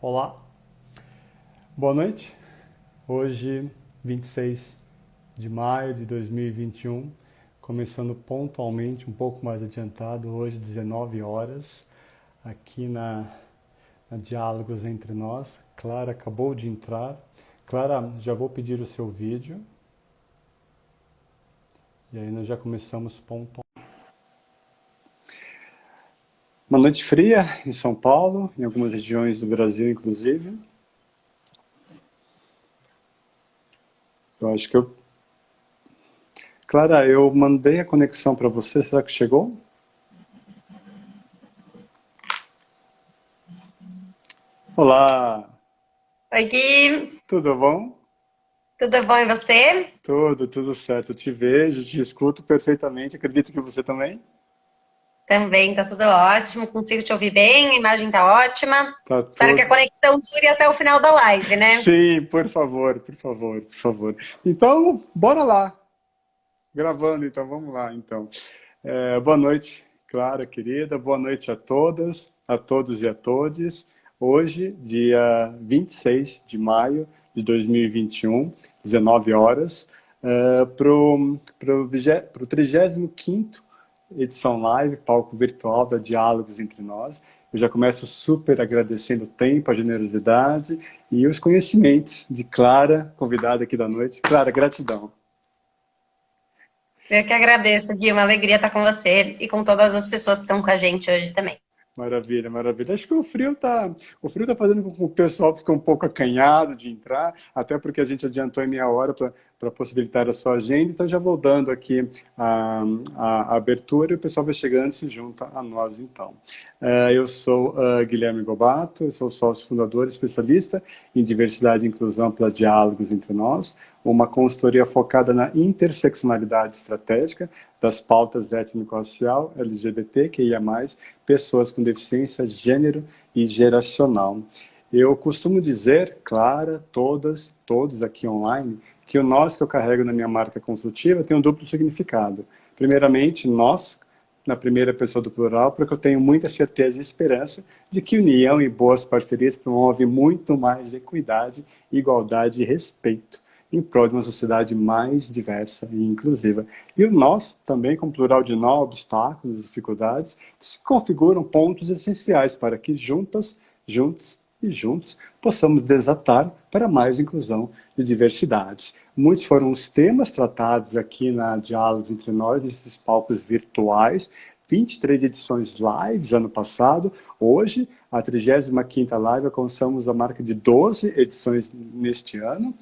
Olá, boa noite. Hoje, 26 de maio de 2021, começando pontualmente, um pouco mais adiantado, hoje 19 horas, aqui na Diálogos Entre Nós. Clara acabou de entrar. Clara, já vou pedir o seu vídeo. E aí nós já começamos pontualmente. Uma noite fria em São Paulo, em algumas regiões do Brasil, inclusive. Eu acho que eu... Clara, eu mandei a conexão para você, será que chegou? Olá, Oi, Gui, tudo bom? tudo bom e você? Tudo certo. Eu te vejo, te escuto perfeitamente. Acredito que você também. Também tá tudo ótimo, consigo te ouvir bem, a imagem tá ótima. Tá Espero que a tudo. conexão dure até o final da live, né? Sim, por favor, por favor, por favor. Então, bora lá. Gravando, então, vamos lá, então. Boa noite, Clara, querida. Boa noite a todas, a todos e a todes. Hoje, dia 26 de maio de 2021, 19 horas, para o 35º edição live, palco virtual da Diálogos Entre Nós. Eu já começo super agradecendo o tempo, a generosidade e os conhecimentos de Clara, convidada aqui da noite. Clara, gratidão. Eu que agradeço, Gui, uma alegria estar com você e com todas as pessoas que estão com a gente hoje também. Maravilha, maravilha. Acho que o frio tá fazendo com que o pessoal fique um pouco acanhado de entrar, até porque a gente adiantou em meia hora para possibilitar a sua agenda. Então já vou dando aqui a abertura e o pessoal vai chegando e se junta a nós então. Eu sou Guilherme Gobato, eu sou sócio fundador e especialista em diversidade e inclusão pela Diálogos Entre Nós, uma consultoria focada na interseccionalidade estratégica das pautas étnico-racial, LGBT, QIA+, pessoas com deficiência, gênero e geracional. Eu costumo dizer, Clara, todas, todos aqui online, que o nós que eu carrego na minha marca consultiva tem um duplo significado. Primeiramente, nós, na primeira pessoa do plural, porque eu tenho muita certeza e esperança de que união e boas parcerias promovem muito mais equidade, igualdade e respeito em prol de uma sociedade mais diversa e inclusiva. E o nós, também com plural de nó, obstáculos, dificuldades, que se configuram pontos essenciais para que juntas, juntos e juntos possamos desatar para mais inclusão e diversidades. Muitos foram os temas tratados aqui na Diálogos Entre Nós, nesses palcos virtuais, 23 edições lives ano passado. Hoje, a 35ª live, alcançamos a marca de 12 edições neste ano,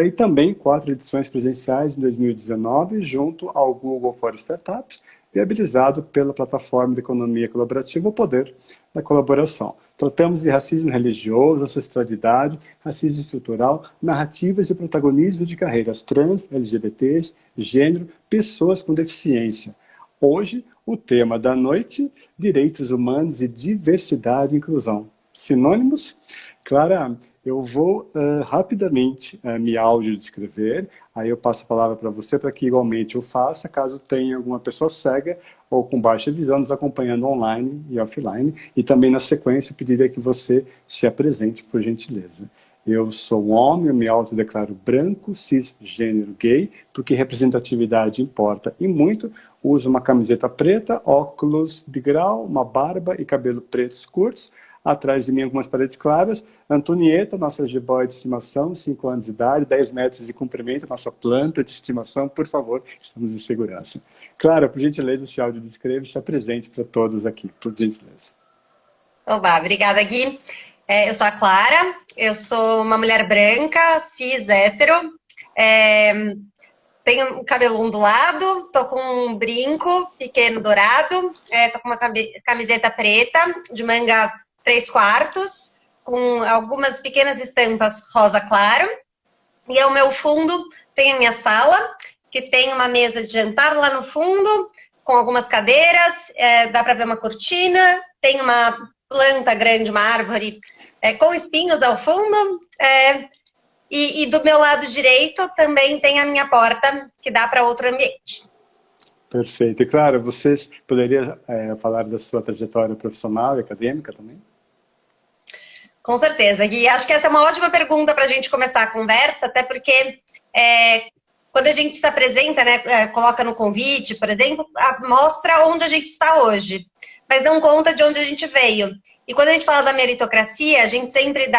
e também 4 edições presenciais em 2019, junto ao Google for Startups, viabilizado pela plataforma de economia colaborativa O Poder da Colaboração. Tratamos de racismo religioso, ancestralidade, racismo estrutural, narrativas e protagonismo de carreiras trans, LGBTs, gênero, pessoas com deficiência. Hoje, o tema da noite, direitos humanos e diversidade e inclusão. Sinônimos? Clara, eu vou rapidamente me audiodescrever, aí eu passo a palavra para você para que igualmente eu faça, caso tenha alguma pessoa cega ou com baixa visão nos acompanhando online e offline, e também na sequência eu pediria que você se apresente, por gentileza. Eu sou um homem, eu me autodeclaro branco, cisgênero gay, porque representatividade importa e muito. Uso uma camiseta preta, óculos de grau, uma barba e cabelo pretos curtos. Atrás de mim, algumas paredes claras. Antonieta, nossa jiboia de estimação, 5 anos de idade, 10 metros de comprimento, nossa planta de estimação. Por favor, estamos em segurança. Clara, por gentileza, esse áudio descreve e se apresente para todos aqui, por gentileza. Oba, obrigada, Gui. Eu sou a Clara, eu sou uma mulher branca, cis, hétero, é, tenho um cabelo ondulado, tô com um brinco pequeno dourado, tô com uma camiseta preta de manga 3/4, com algumas pequenas estampas rosa claro. E ao meu fundo tem a minha sala, que tem uma mesa de jantar lá no fundo, com algumas cadeiras, dá para ver uma cortina, tem uma planta grande, uma árvore com espinhos ao fundo, e do meu lado direito também tem a minha porta, que dá para outro ambiente. Perfeito. E, Clara, você poderia falar da sua trajetória profissional e acadêmica também? Com certeza, Gui. Acho que essa é uma ótima pergunta para a gente começar a conversa, até porque quando a gente se apresenta, né, coloca no convite, por exemplo, mostra onde a gente está hoje, mas não conta de onde a gente veio. E quando a gente fala da meritocracia, a gente sempre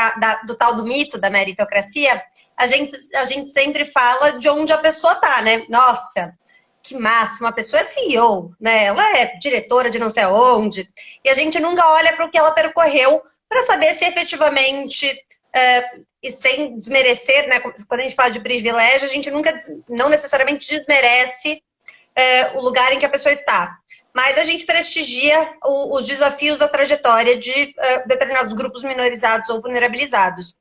do tal do mito da meritocracia, a gente sempre fala de onde a pessoa está, né? Nossa, que máximo, a pessoa é CEO, né? Ela é diretora de não sei aonde, e a gente nunca olha para o que ela percorreu para saber se efetivamente, e sem desmerecer, né? Quando a gente fala de privilégio, a gente nunca, não necessariamente desmerece o lugar em que a pessoa está. Mas a gente prestigia os desafios da trajetória de determinados grupos minorizados ou vulnerabilizados.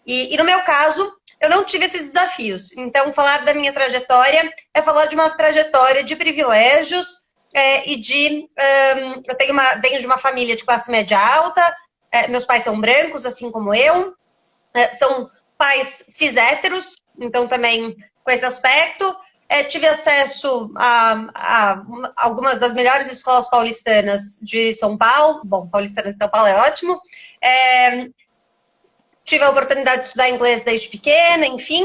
E no meu caso, eu não tive esses desafios. Então, falar da minha trajetória é falar de uma trajetória de privilégios e de... eu venho de uma família de classe média alta, meus pais são brancos, assim como eu, são pais cis héteros, então também com esse aspecto. Tive acesso a algumas das melhores escolas paulistanas de São Paulo. Bom, paulistana de São Paulo é ótimo. Tive a oportunidade de estudar inglês desde pequena, enfim.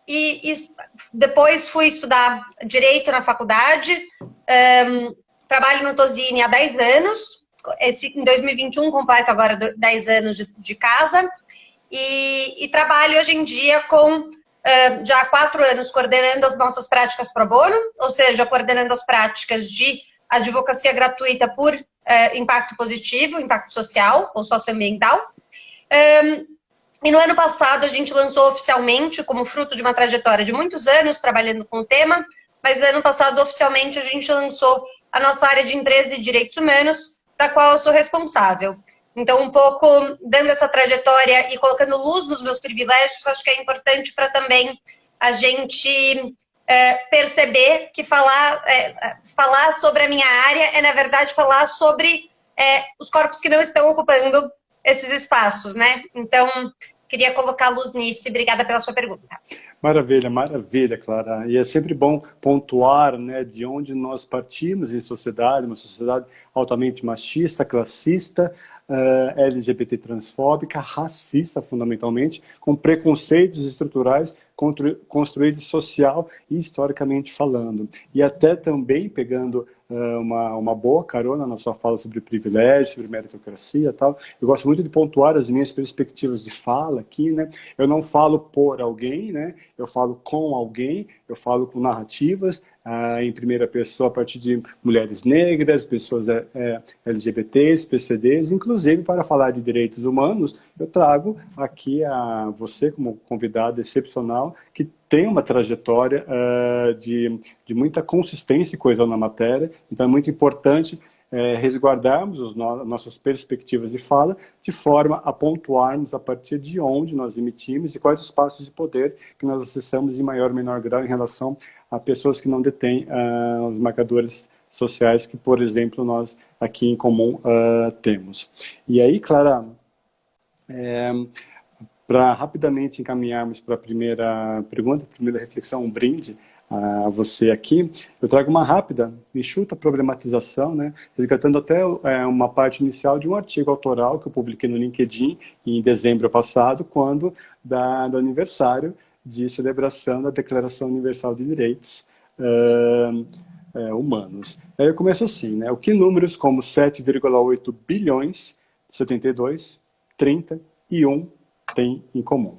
E depois fui estudar Direito na faculdade. Trabalho no Tozini há 10 anos. Em 2021 completo agora 10 anos de casa. E trabalho hoje em dia com... já há 4 anos coordenando as nossas práticas pro bono, ou seja, coordenando as práticas de advocacia gratuita por impacto positivo, impacto social ou socioambiental. E no ano passado a gente lançou oficialmente, como fruto de uma trajetória de muitos anos trabalhando com o tema, mas no ano passado oficialmente a gente lançou a nossa área de empresa e direitos humanos, da qual eu sou responsável. Então, um pouco dando essa trajetória e colocando luz nos meus privilégios, acho que é importante para também a gente perceber que falar sobre a minha área é, na verdade, falar sobre os corpos que não estão ocupando esses espaços, né? Então, queria colocar luz nisso e obrigada pela sua pergunta. Maravilha, maravilha, Clara. E é sempre bom pontuar, né, de onde nós partimos em sociedade, uma sociedade altamente machista, classista, LGBT transfóbica, racista fundamentalmente, com preconceitos estruturais construídos social e historicamente falando. E até também pegando uma boa carona na sua fala sobre privilégio, sobre meritocracia e tal. Eu gosto muito de pontuar as minhas perspectivas de fala aqui, né? Eu não falo por alguém, né? Eu falo com alguém, eu falo com narrativas, em primeira pessoa a partir de mulheres negras, pessoas LGBTs, PCDs, inclusive para falar de direitos humanos, eu trago aqui a você como convidado excepcional, que tem uma trajetória de muita consistência e coesão na matéria, então é muito importante resguardarmos nossas perspectivas de fala, de forma a pontuarmos a partir de onde nós emitimos e quais os espaços de poder que nós acessamos em maior ou menor grau em relação a pessoas que não detêm os marcadores sociais que, por exemplo, nós aqui em comum temos. E aí, Clara, para rapidamente encaminharmos para a primeira pergunta, a primeira reflexão, um brinde a você aqui, eu trago uma rápida, enxuta problematização, né, resgatando até uma parte inicial de um artigo autoral que eu publiquei no LinkedIn em dezembro passado, quando do aniversário de celebração da Declaração Universal de Direitos Humanos. Aí eu começo assim, né, o que números como 7,8 bilhões, 72, 30 e 1 têm em comum?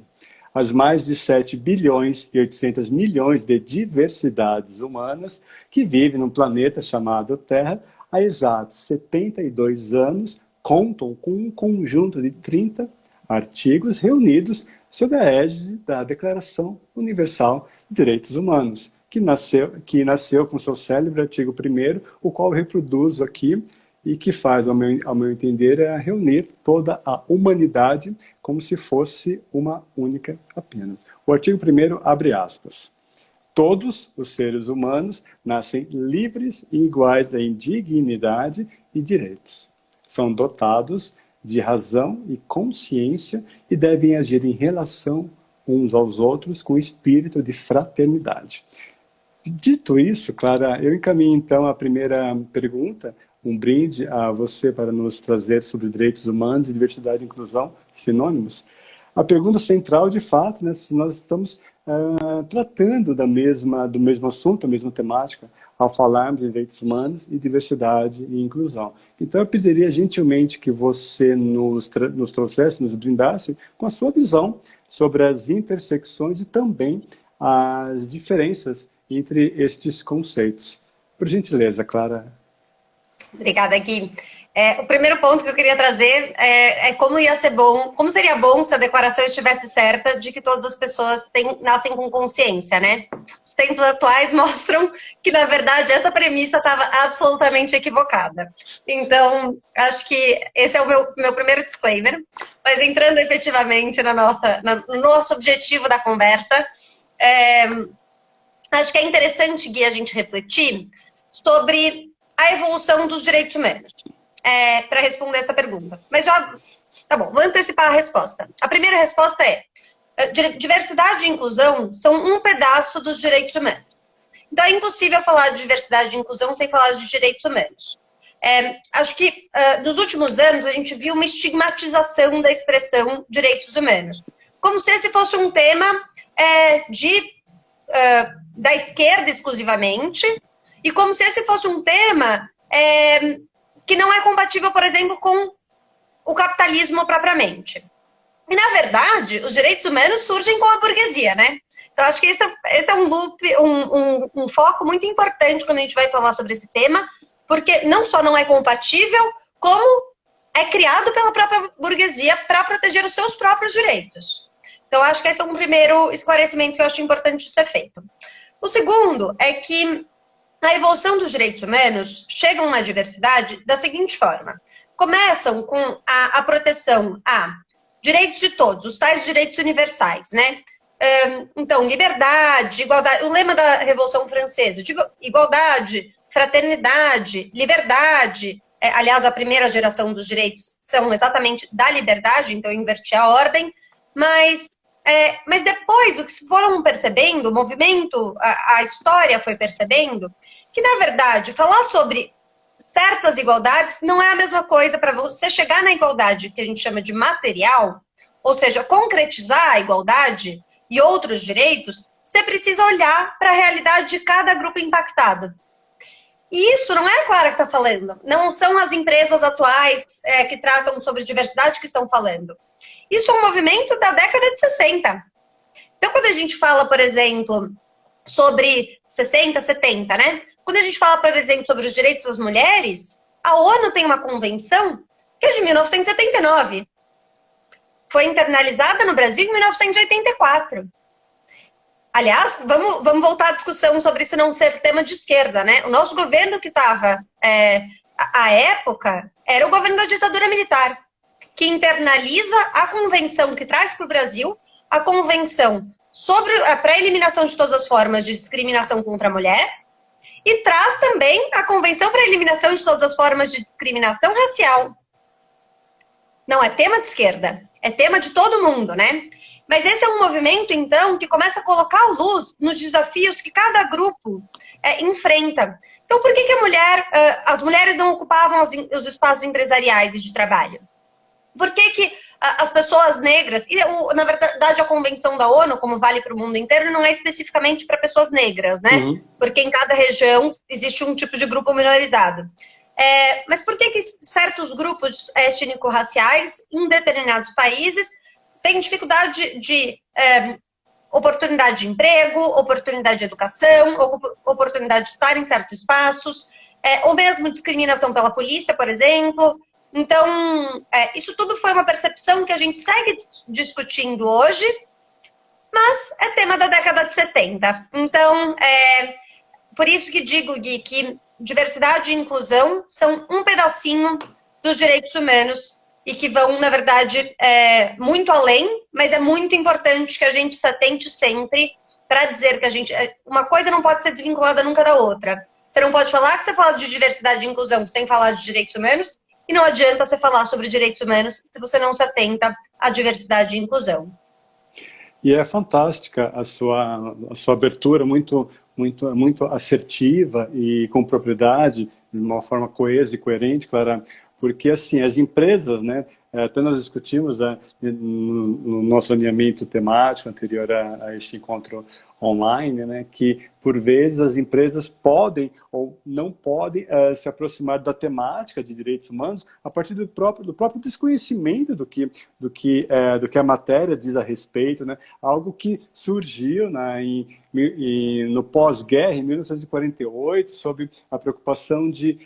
As mais de 7 bilhões e 800 milhões de diversidades humanas que vivem num planeta chamado Terra há exatos 72 anos contam com um conjunto de 30 artigos reunidos sob a égide da Declaração Universal de Direitos Humanos, que nasceu com seu célebre artigo 1º, o qual eu reproduzo aqui, e que faz, ao meu entender, reunir toda a humanidade como se fosse uma única apenas. O artigo 1º abre aspas. Todos os seres humanos nascem livres e iguais em dignidade e direitos. São dotados de razão e consciência e devem agir em relação uns aos outros com espírito de fraternidade. Dito isso, Clara, eu encaminho então a primeira pergunta, um brinde a você para nos trazer sobre direitos humanos e diversidade e inclusão, sinônimos. A pergunta central, de fato, né, se nós estamos tratando do mesmo assunto, a mesma temática, ao falarmos de direitos humanos e diversidade e inclusão. Então, eu pediria gentilmente que você nos trouxesse, nos brindasse com a sua visão sobre as intersecções e também as diferenças entre estes conceitos. Por gentileza, Clara. Obrigada, Gui. O primeiro ponto que eu queria trazer é como ia ser bom, como seria bom se a declaração estivesse certa de que todas as pessoas nascem com consciência, né? Os tempos atuais mostram que, na verdade, essa premissa estava absolutamente equivocada. Então, acho que esse é o meu primeiro disclaimer. Mas entrando efetivamente no nosso objetivo da conversa, acho que é interessante, Gui, a gente refletir sobre a evolução dos direitos humanos. Para responder essa pergunta. Mas tá bom, vou antecipar a resposta. A primeira resposta é: diversidade e inclusão são um pedaço dos direitos humanos. Então é impossível falar de diversidade e inclusão sem falar de direitos humanos. Acho que nos últimos anos a gente viu uma estigmatização da expressão direitos humanos, como se esse fosse um tema da esquerda exclusivamente, e como se esse fosse um tema que não é compatível, por exemplo, com o capitalismo propriamente. E, na verdade, os direitos humanos surgem com a burguesia, né? Então, acho que esse é um loop, um foco muito importante quando a gente vai falar sobre esse tema, porque não só não é compatível, como é criado pela própria burguesia para proteger os seus próprios direitos. Então, acho que esse é um primeiro esclarecimento que eu acho importante de ser feito. O segundo é que a evolução dos direitos humanos chegam na diversidade da seguinte forma. Começam com a proteção a direitos de todos, os tais direitos universais, né? Então, liberdade, igualdade, o lema da Revolução Francesa, igualdade, fraternidade, liberdade. Aliás, a primeira geração dos direitos são exatamente da liberdade, então eu inverti a ordem, mas depois, o que foram percebendo, o movimento, a história foi percebendo, que, na verdade, falar sobre certas igualdades não é a mesma coisa para você chegar na igualdade que a gente chama de material, ou seja, concretizar a igualdade e outros direitos, você precisa olhar para a realidade de cada grupo impactado. E isso não é a Clara que está falando, não são as empresas atuais que tratam sobre diversidade que estão falando. Isso é um movimento da década de 60. Então, quando a gente fala, por exemplo, sobre 60, 70, né? Quando a gente fala, por exemplo, sobre os direitos das mulheres, a ONU tem uma convenção que é de 1979. Foi internalizada no Brasil em 1984. Aliás, vamos voltar à discussão sobre isso não ser tema de esquerda, né? O nosso governo que estava, à época, era o governo da ditadura militar, que internaliza a convenção que traz para o Brasil a convenção sobre a pré-eliminação de todas as formas de discriminação contra a mulher e traz também a convenção para a eliminação de todas as formas de discriminação racial. Não é tema de esquerda, é tema de todo mundo, né? Mas esse é um movimento, então, que começa a colocar a luz nos desafios que cada grupo enfrenta. Então, por que as mulheres não ocupavam os espaços empresariais e de trabalho? Por que as pessoas negras, e na verdade a convenção da ONU, como vale para o mundo inteiro, não é especificamente para pessoas negras, né? Uhum. Porque em cada região existe um tipo de grupo minorizado. Mas por que certos grupos étnico-raciais em determinados países têm dificuldade de oportunidade de emprego, oportunidade de educação, oportunidade de estar em certos espaços, ou mesmo discriminação pela polícia, por exemplo? Então, isso tudo foi uma percepção que a gente segue discutindo hoje, mas é tema da década de 70. Então, por isso que digo, Gui, que diversidade e inclusão são um pedacinho dos direitos humanos e que vão, na verdade, muito além, mas é muito importante que a gente se atente sempre para dizer que uma coisa não pode ser desvinculada nunca da outra. Você não pode falar que você fala de diversidade e inclusão sem falar de direitos humanos, e não adianta você falar sobre direitos humanos se você não se atenta à diversidade e inclusão. E é fantástica a sua abertura, muito assertiva e com propriedade, de uma forma coesa e coerente, Clara, porque assim, as empresas, né, até nós discutimos no nosso alinhamento temático anterior a este encontro online, né, que por vezes as empresas podem ou não podem se aproximar da temática de direitos humanos a partir do próprio desconhecimento do que a matéria diz a respeito, né, algo que surgiu, né, no pós-guerra, em 1948, sob a preocupação de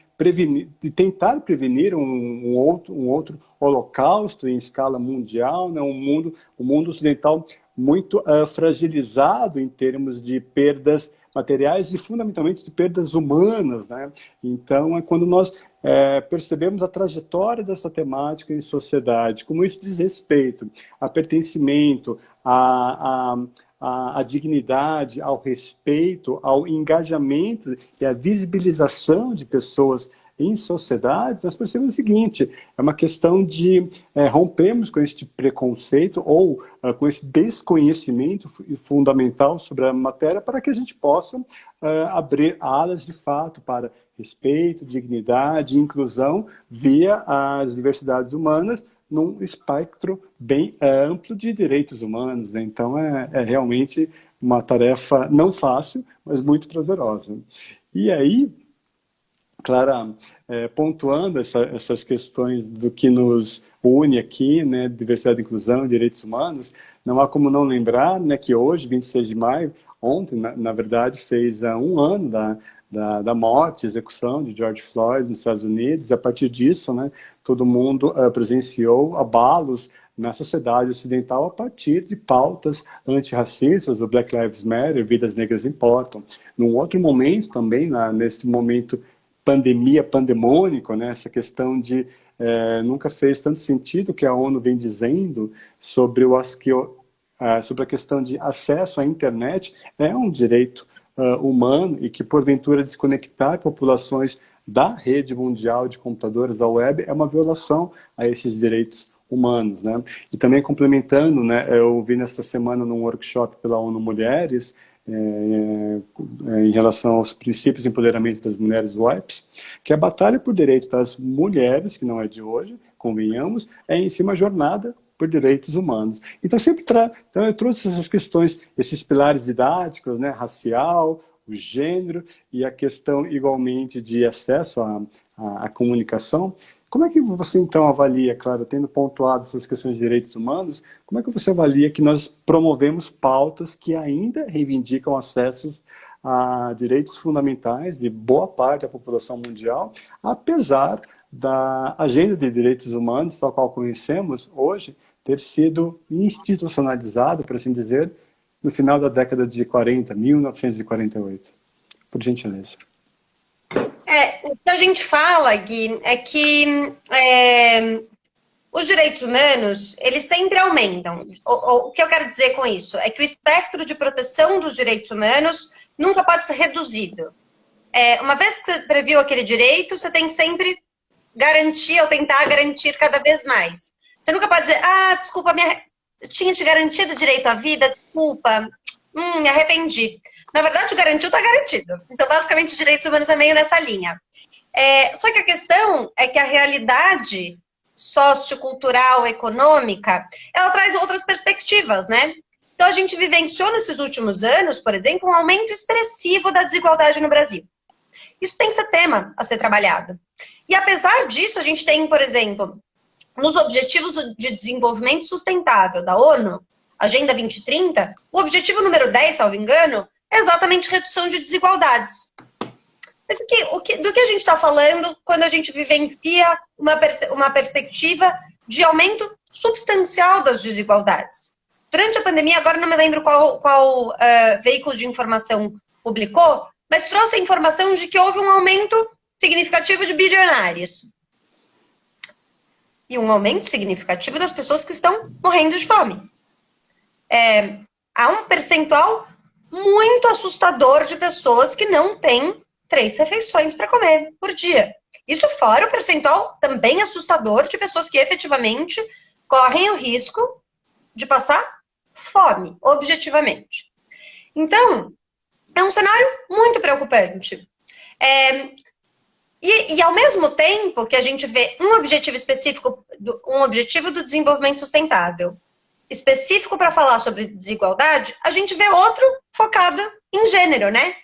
tentar prevenir um outro holocausto em escala mundial, né? O mundo ocidental muito fragilizado em termos de perdas materiais e fundamentalmente de perdas humanas, né? Então é quando nós percebemos a trajetória dessa temática em sociedade, como isso diz respeito a pertencimento, a dignidade, ao respeito, ao engajamento e à visibilização de pessoas em sociedade, nós percebemos o seguinte, é uma questão de rompermos com este preconceito ou com esse desconhecimento fundamental sobre a matéria para que a gente possa abrir alas de fato para respeito, dignidade, inclusão via as diversidades humanas num espectro bem amplo de direitos humanos. Então, é realmente uma tarefa não fácil, mas muito prazerosa. E aí, Clara, pontuando essas questões do que nos une aqui, né, diversidade, inclusão e direitos humanos, não há como não lembrar, né, que hoje, 26 de maio, ontem, na verdade, fez um ano da morte, execução de George Floyd nos Estados Unidos, e a partir disso, né, todo mundo presenciou abalos na sociedade ocidental a partir de pautas antirracistas, o Black Lives Matter, Vidas Negras Importam. Num outro momento também, nesse momento pandemônico, né, essa questão de nunca fez tanto sentido o que a ONU vem dizendo sobre a questão de acesso à internet é um direito humano e que, porventura, desconectar populações da rede mundial de computadores, da web, é uma violação a esses direitos humanos, né? E também complementando, né, eu vi nesta semana num workshop pela ONU Mulheres, em relação aos princípios de empoderamento das mulheres WIPES, que a batalha por direitos das mulheres, que não é de hoje, convenhamos, é em si uma jornada por direitos humanos. Então, então eu trouxe essas questões, esses pilares didáticos, né, racial, o gênero e a questão, igualmente, de acesso à comunicação. Como é que você, então, avalia, claro, tendo pontuado essas questões de direitos humanos, como é que você avalia que nós promovemos pautas que ainda reivindicam acessos a direitos fundamentais de boa parte da população mundial, apesar da agenda de direitos humanos, tal qual conhecemos hoje, ter sido institucionalizada, por assim dizer, no final da década de 40, 1948. Por gentileza. O que a gente fala, Gui, é que os direitos humanos, eles sempre aumentam. O que eu quero dizer com isso? É que o espectro de proteção dos direitos humanos nunca pode ser reduzido. Uma vez que você previu aquele direito, você tem que sempre garantir ou tentar garantir cada vez mais. Você nunca pode dizer, desculpa, eu tinha te garantido o direito à vida, desculpa, me arrependi. Na verdade, o garantido está garantido. Então, basicamente, os direitos humanos é meio nessa linha. Só que a questão é que a realidade sociocultural, econômica, ela traz outras perspectivas, né? Então, a gente vivenciou nesses últimos anos, por exemplo, um aumento expressivo da desigualdade no Brasil. Isso tem que ser tema a ser trabalhado. E, apesar disso, a gente tem, por exemplo, nos Objetivos de Desenvolvimento Sustentável da ONU, Agenda 2030, o objetivo número 10, salvo engano, é exatamente redução de desigualdades. Mas do que a gente está falando quando a gente vivencia uma perspectiva de aumento substancial das desigualdades? Durante a pandemia, agora não me lembro qual veículo de informação publicou, mas trouxe a informação de que houve um aumento significativo de bilionários. E um aumento significativo das pessoas que estão morrendo de fome. Há um percentual muito assustador de pessoas que não têm 3 refeições para comer por dia. Isso fora o percentual também assustador de pessoas que efetivamente correm o risco de passar fome, objetivamente. Então, é um cenário muito preocupante. E ao mesmo tempo que a gente vê um objetivo específico, um objetivo do desenvolvimento sustentável, específico para falar sobre desigualdade, a gente vê outro focado em gênero, né?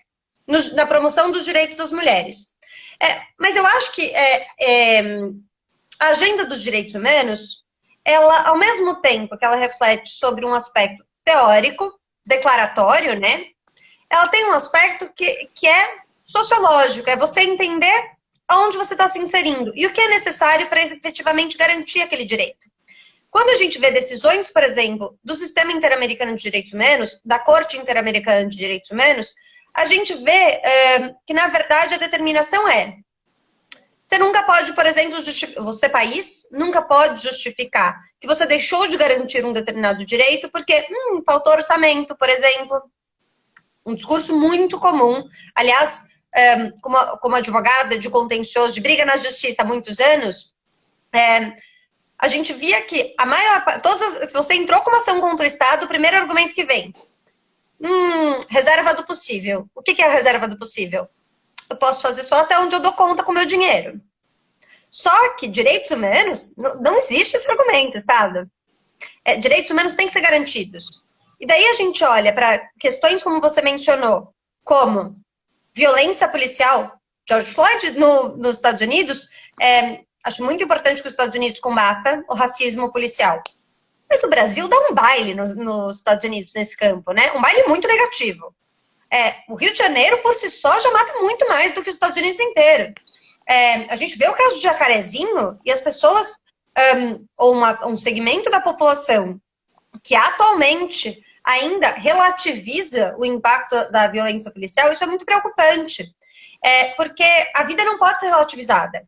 Na promoção dos direitos das mulheres. Mas eu acho que a agenda dos direitos humanos, ela, ao mesmo tempo que ela reflete sobre um aspecto teórico, declaratório, né? Ela tem um aspecto que é sociológico, é você entender aonde você está se inserindo e o que é necessário para efetivamente garantir aquele direito. Quando a gente vê decisões, por exemplo, do Sistema Interamericano de Direitos Humanos, da Corte Interamericana de Direitos Humanos, a gente vê que, na verdade, a determinação você nunca pode, por exemplo, você, país, nunca pode justificar que você deixou de garantir um determinado direito porque faltou orçamento, por exemplo. Um discurso muito comum. Aliás, como advogada de contencioso, de briga na justiça há muitos anos, a gente via que a maior parte, se você entrou com uma ação contra o Estado, o primeiro argumento que vem, reserva do possível. O que é a reserva do possível? Eu posso fazer só até onde eu dou conta com o meu dinheiro. Só que direitos humanos, não existe esse argumento, Estado. Direitos humanos têm que ser garantidos. E daí a gente olha para questões como você mencionou, como violência policial. George Floyd nos Estados Unidos, acho muito importante que os Estados Unidos combata o racismo policial. Mas o Brasil dá um baile nos Estados Unidos nesse campo, né? Um baile muito negativo. O Rio de Janeiro, por si só, já mata muito mais do que os Estados Unidos inteiro. A gente vê o caso de Jacarezinho e as pessoas, ou um segmento da população que atualmente ainda relativiza o impacto da violência policial, isso é muito preocupante. Porque a vida não pode ser relativizada.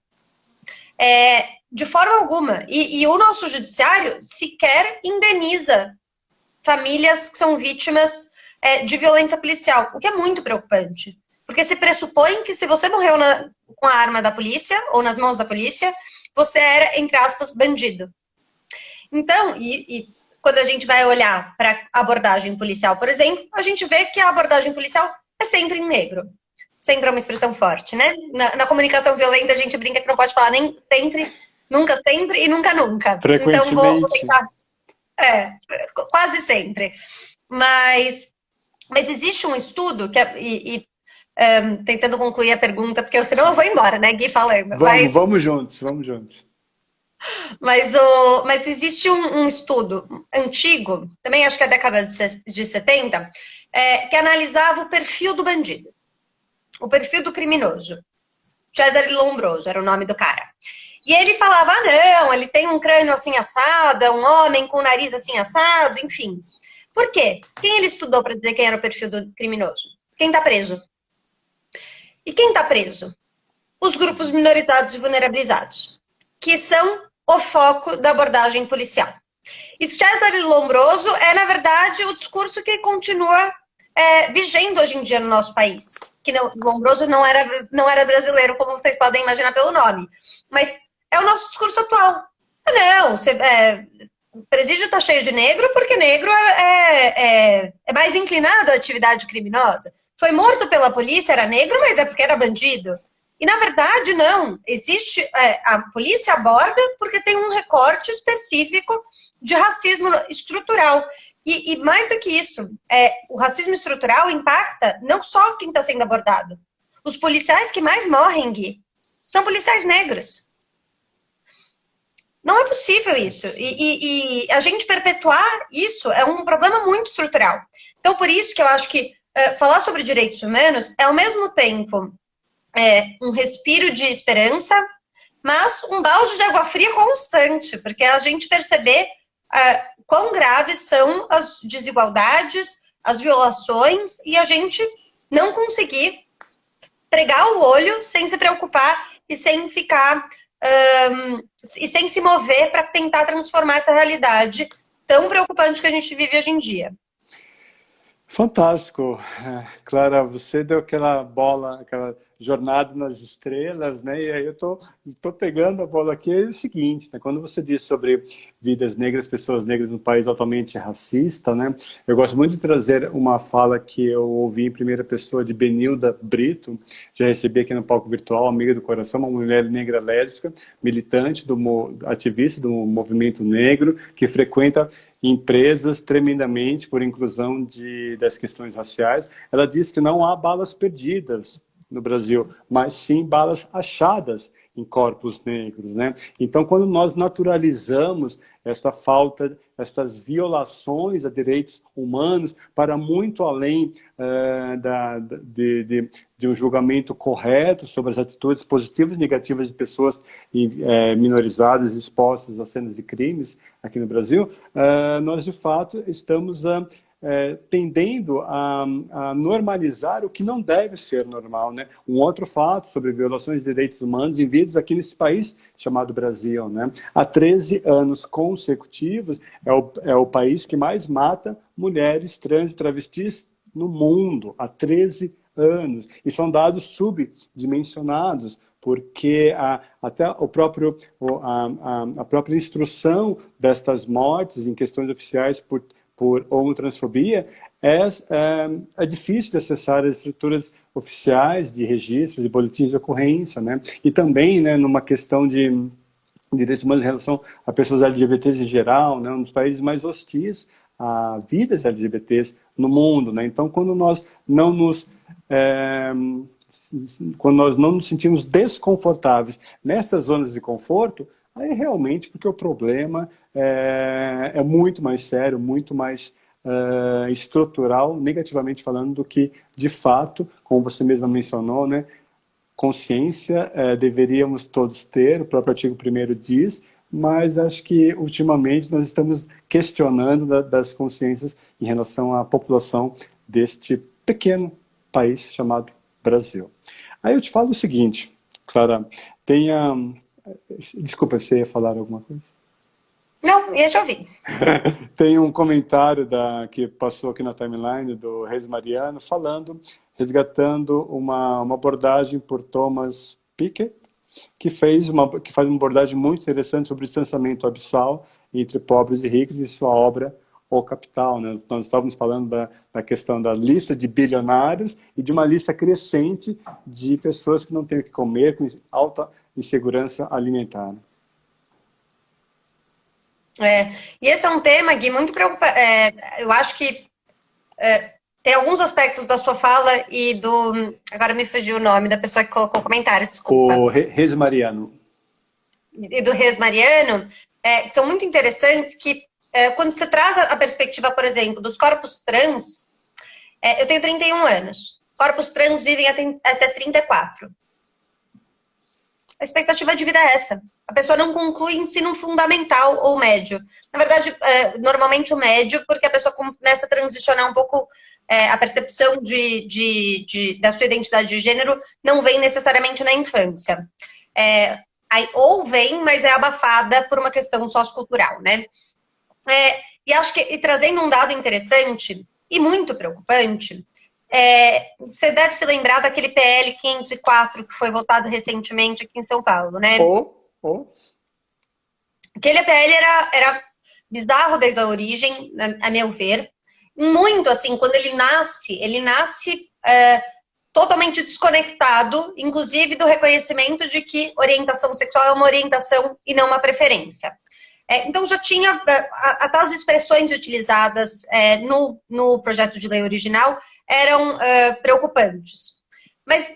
De forma alguma. E o nosso judiciário sequer indeniza famílias que são vítimas de violência policial, o que é muito preocupante. Porque se pressupõe que se você morreu com a arma da polícia, ou nas mãos da polícia, você era, entre aspas, bandido. Então, quando a gente vai olhar para a abordagem policial, por exemplo, a gente vê que a abordagem policial é sempre em negro. Sempre é uma expressão forte, né? Na comunicação violenta, a gente brinca que não pode falar nem sempre, nunca sempre e nunca nunca. Frequentemente. Então, vou tentar. Quase sempre. Mas existe um estudo, tentando concluir a pergunta, porque senão eu vou embora, né, Gui, falando. Vamos juntos. Mas existe um estudo antigo, também acho que é a década de 70, que analisava o perfil do bandido, o perfil do criminoso. Cesare Lombroso era o nome do cara. E ele falava, não, ele tem um crânio assim assado, é um homem com o nariz assim assado, enfim. Por quê? Quem ele estudou para dizer quem era o perfil do criminoso? Quem está preso. E quem está preso? Os grupos minorizados e vulnerabilizados, que são o foco da abordagem policial. E Cesare Lombroso na verdade, o discurso que continua vigendo hoje em dia no nosso país. Que Lombroso não era brasileiro, como vocês podem imaginar pelo nome. Mas é o nosso discurso atual. Não, o presídio está cheio de negro porque negro é mais inclinado à atividade criminosa. Foi morto pela polícia, era negro, mas é porque era bandido. E, na verdade, não. A polícia aborda porque tem um recorte específico de racismo estrutural. E mais do que isso, o racismo estrutural impacta não só quem está sendo abordado. Os policiais que mais morrem, Gui, são policiais negros. Não é possível isso. E a gente perpetuar isso é um problema muito estrutural. Então, por isso que eu acho que falar sobre direitos humanos é, ao mesmo tempo, um respiro de esperança, mas um balde de água fria constante, porque a gente perceber quão graves são as desigualdades, as violações, e a gente não conseguir pregar o olho sem se preocupar e sem ficar e sem se mover para tentar transformar essa realidade tão preocupante que a gente vive hoje em dia. Fantástico. Clara, você deu aquela bola, aquela jornada nas estrelas, né? E aí eu tô pegando a bola aqui, é o seguinte, né? Quando você diz sobre vidas negras, pessoas negras num país altamente racista, né? Eu gosto muito de trazer uma fala que eu ouvi em primeira pessoa de Benilda Brito, já recebi aqui no palco virtual, amiga do coração, uma mulher negra lésbica, militante, ativista do movimento negro, que frequenta empresas tremendamente por inclusão das questões raciais. Ela diz que não há balas perdidas no Brasil, mas sim balas achadas em corpos negros, né? Então, quando nós naturalizamos esta falta, estas violações a direitos humanos para muito além de um julgamento correto sobre as atitudes positivas e negativas de pessoas minorizadas expostas a cenas de crimes aqui no Brasil, nós de fato estamos tendendo a normalizar o que não deve ser normal, né? Um outro fato sobre violações de direitos humanos vividos aqui nesse país chamado Brasil, né? Há 13 anos consecutivos é o país que mais mata mulheres trans e travestis no mundo, há 13 anos. E são dados subdimensionados, porque até a própria instrução destas mortes em questões oficiais por homotransfobia, é difícil de acessar as estruturas oficiais de registro, de boletins de ocorrência, né? E também, né, numa questão de direitos humanos em relação a pessoas LGBTs em geral, né, um dos países mais hostis a vidas LGBTs no mundo, né? Então, quando nós não nos sentimos desconfortáveis nessas zonas de conforto, aí realmente porque o problema é muito mais sério, muito mais estrutural, negativamente falando, do que, de fato, como você mesma mencionou, né, consciência deveríamos todos ter, o próprio artigo 1º diz, mas acho que, ultimamente, nós estamos questionando das consciências em relação à população deste pequeno país chamado Brasil. Aí eu te falo o seguinte, Clara, desculpa, você ia falar alguma coisa? Não, ia te ouvir. Tem um comentário que passou aqui na timeline do Reis Mariano resgatando uma abordagem por Thomas Piketty, que faz uma abordagem muito interessante sobre o distanciamento abissal entre pobres e ricos e sua obra O Capital, né? Nós estávamos falando da questão da lista de bilionários e de uma lista crescente de pessoas que não têm o que comer, com alta insegurança alimentar. E esse é um tema, Gui, muito preocupante. Eu acho que tem alguns aspectos da sua fala e do... Agora me fugiu o nome da pessoa que colocou o comentário, desculpa. O Reis Mariano. E do Reis Mariano, que são muito interessantes, que quando você traz a perspectiva, por exemplo, dos corpos trans, eu tenho 31 anos, corpos trans vivem até 34. A expectativa de vida é essa. A pessoa não conclui ensino fundamental ou médio. Na verdade, normalmente o médio, porque a pessoa começa a transicionar um pouco a percepção da sua identidade de gênero, não vem necessariamente na infância. Ou vem, mas é abafada por uma questão sociocultural, né? E acho que, trazendo um dado interessante e muito preocupante, você deve se lembrar daquele PL 504 que foi votado recentemente aqui em São Paulo, né? Aquele PL era bizarro desde a origem, a meu ver. Muito assim, quando ele nasce totalmente desconectado, inclusive do reconhecimento de que orientação sexual é uma orientação e não uma preferência. Então já tinha até as expressões utilizadas no projeto de lei original eram preocupantes. Mas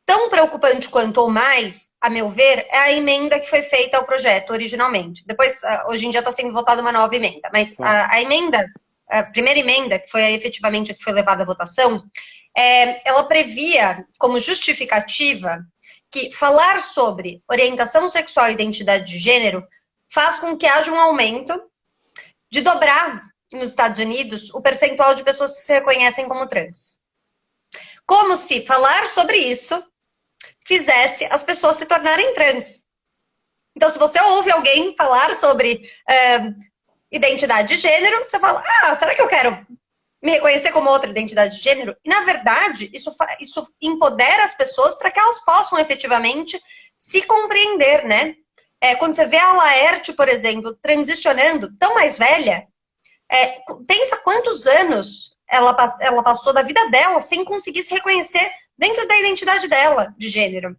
tão preocupante quanto ou mais, a meu ver, é a emenda que foi feita ao projeto originalmente. Depois, hoje em dia está sendo votada uma nova emenda, mas a primeira emenda, que foi efetivamente a que foi levada à votação, ela previa como justificativa que falar sobre orientação sexual e identidade de gênero faz com que haja um aumento de dobrar nos Estados Unidos o percentual de pessoas que se reconhecem como trans. Como se falar sobre isso fizesse as pessoas se tornarem trans. Então, se você ouve alguém falar sobre identidade de gênero, você fala, será que eu quero me reconhecer como outra identidade de gênero? E, na verdade, isso empodera as pessoas para que elas possam efetivamente se compreender, né? quando você vê a Laerte, por exemplo, transicionando, tão mais velha, pensa quantos anos ela passou da vida dela sem conseguir se reconhecer dentro da identidade dela, de gênero.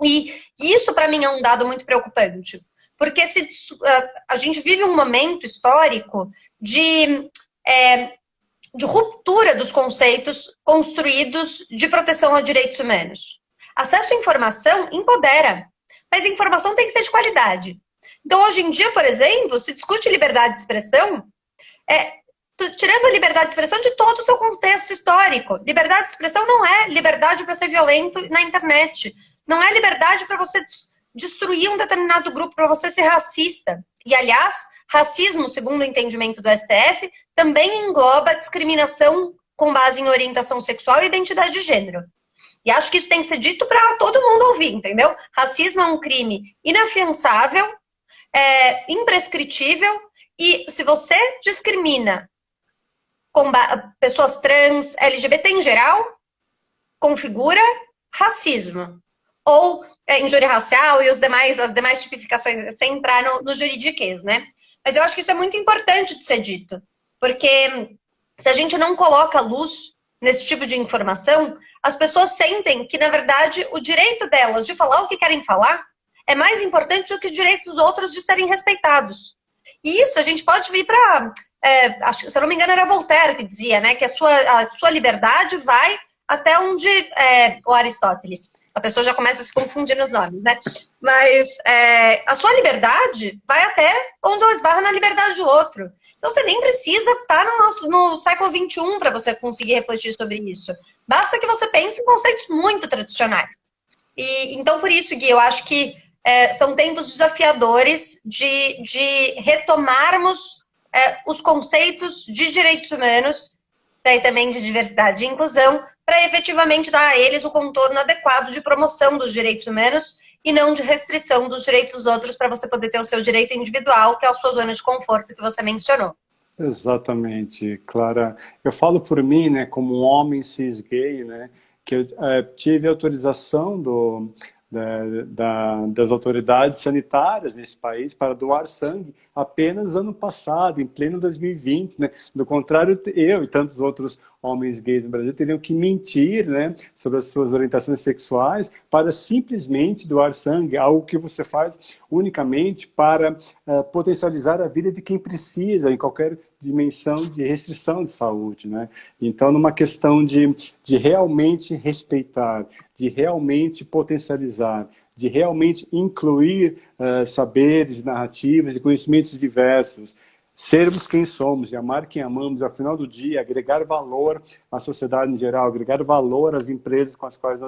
E isso, para mim, é um dado muito preocupante. Porque a gente vive um momento histórico de ruptura dos conceitos construídos de proteção a direitos humanos. Acesso à informação empodera, mas a informação tem que ser de qualidade. Então, hoje em dia, por exemplo, se discute liberdade de expressão, tirando a liberdade de expressão de todo o seu contexto histórico. Liberdade de expressão não é liberdade para ser violento na internet. Não é liberdade para você destruir um determinado grupo, para você ser racista. E, aliás, racismo, segundo o entendimento do STF, também engloba discriminação com base em orientação sexual e identidade de gênero. E acho que isso tem que ser dito para todo mundo ouvir, entendeu? Racismo é um crime inafiançável, imprescritível, e se você discrimina pessoas trans, LGBT em geral, configura racismo. Ou injúria racial e as demais tipificações, sem entrar no juridiquês, né? Mas eu acho que isso é muito importante de ser dito, porque se a gente não coloca luz nesse tipo de informação, as pessoas sentem que, na verdade, o direito delas de falar o que querem falar é mais importante do que o direito dos outros de serem respeitados. E isso a gente pode vir para... se eu não me engano, era Voltaire que dizia, né, que a sua liberdade vai até onde... o Aristóteles. A pessoa já começa a se confundir nos nomes, né? Mas a sua liberdade vai até onde ela esbarra na liberdade do outro. Então você nem precisa estar no século XXI para você conseguir refletir sobre isso. Basta que você pense em conceitos muito tradicionais. E então, por isso, Gui, eu acho que são tempos desafiadores de retomarmos os conceitos de direitos humanos, e também de diversidade e inclusão, para efetivamente dar a eles o contorno adequado de promoção dos direitos humanos e não de restrição dos direitos dos outros, para você poder ter o seu direito individual, que é a sua zona de conforto que você mencionou. Exatamente, Clara. Eu falo por mim, né, como um homem cis gay, né, que eu tive autorização das autoridades sanitárias nesse país para doar sangue apenas ano passado, em pleno 2020, né? Do contrário, eu e tantos outros homens gays no Brasil teriam que mentir, né, sobre as suas orientações sexuais para simplesmente doar sangue, algo que você faz unicamente para potencializar a vida de quem precisa, em qualquer dimensão de restrição de saúde, né? Então, numa questão de realmente respeitar, de realmente potencializar, de realmente incluir saberes, narrativas e conhecimentos diversos, sermos quem somos e amar quem amamos, ao final do dia, agregar valor à sociedade em geral, agregar valor às empresas com as quais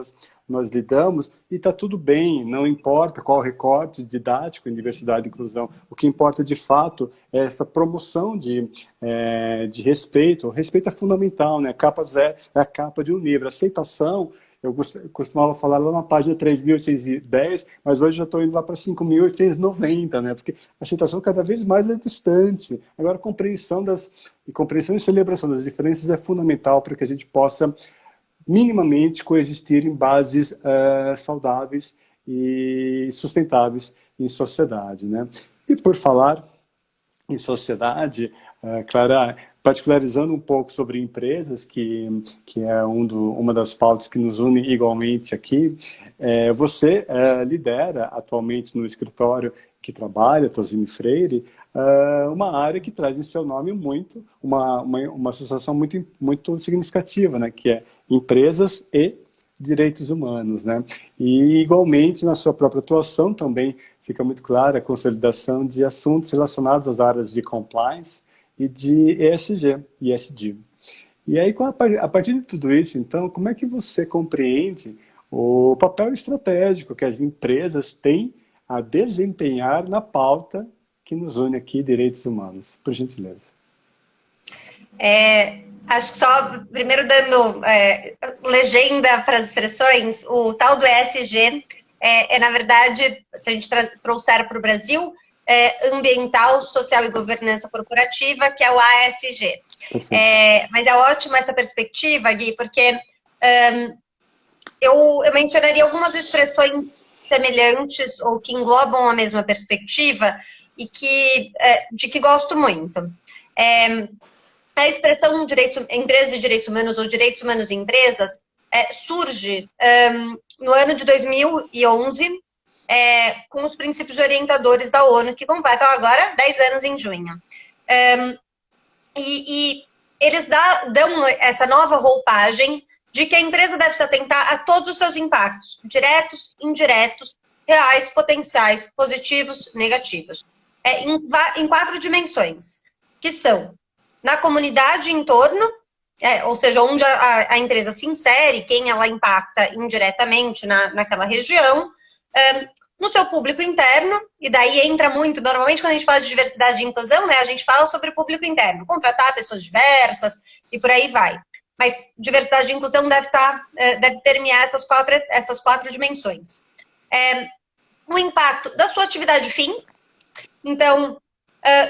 nós lidamos, e está tudo bem, não importa qual recorte didático em diversidade e inclusão, o que importa de fato é essa promoção de respeito. O respeito é fundamental, né? Capa zero é a capa de um livro, aceitação. Eu costumava falar lá na página 3.810, mas hoje já estou indo lá para 5.890, né? Porque a aceitação cada vez mais é distante. Agora, compreensão e celebração das diferenças é fundamental para que a gente possa minimamente coexistir em bases saudáveis e sustentáveis em sociedade, né? E por falar em sociedade, Clara, particularizando um pouco sobre empresas, que é uma das pautas que nos une igualmente aqui, você lidera atualmente no escritório que trabalha, Tosini Freire, uma área que traz em seu nome uma associação muito significativa, né, que é empresas e direitos humanos, né? E igualmente na sua própria atuação também fica muito clara a consolidação de assuntos relacionados às áreas de compliance e de ESG. E aí, a partir de tudo isso, então, como é que você compreende o papel estratégico que as empresas têm a desempenhar na pauta que nos une aqui, direitos humanos? Por gentileza. Acho que só, primeiro dando legenda para as expressões, o tal do ESG na verdade, se a gente trouxer para o Brasil, ambiental, social e governança corporativa, que é o ASG. Mas é ótima essa perspectiva, Gui, porque eu mencionaria algumas expressões semelhantes ou que englobam a mesma perspectiva e de que gosto muito. A expressão empresas de direitos humanos ou direitos humanos em empresas surge no ano de 2011 com os princípios orientadores da ONU, que completam agora 10 anos em junho. E eles dão essa nova roupagem de que a empresa deve se atentar a todos os seus impactos, diretos, indiretos, reais, potenciais, positivos, negativos, em 4 dimensões, que são na comunidade em torno, ou seja, onde a empresa se insere, quem ela impacta indiretamente naquela região, no seu público interno, e daí entra muito, normalmente quando a gente fala de diversidade e inclusão, né, a gente fala sobre o público interno, contratar pessoas diversas e por aí vai. Mas diversidade e inclusão deve permear essas quatro dimensões. O impacto da sua atividade fim. Então,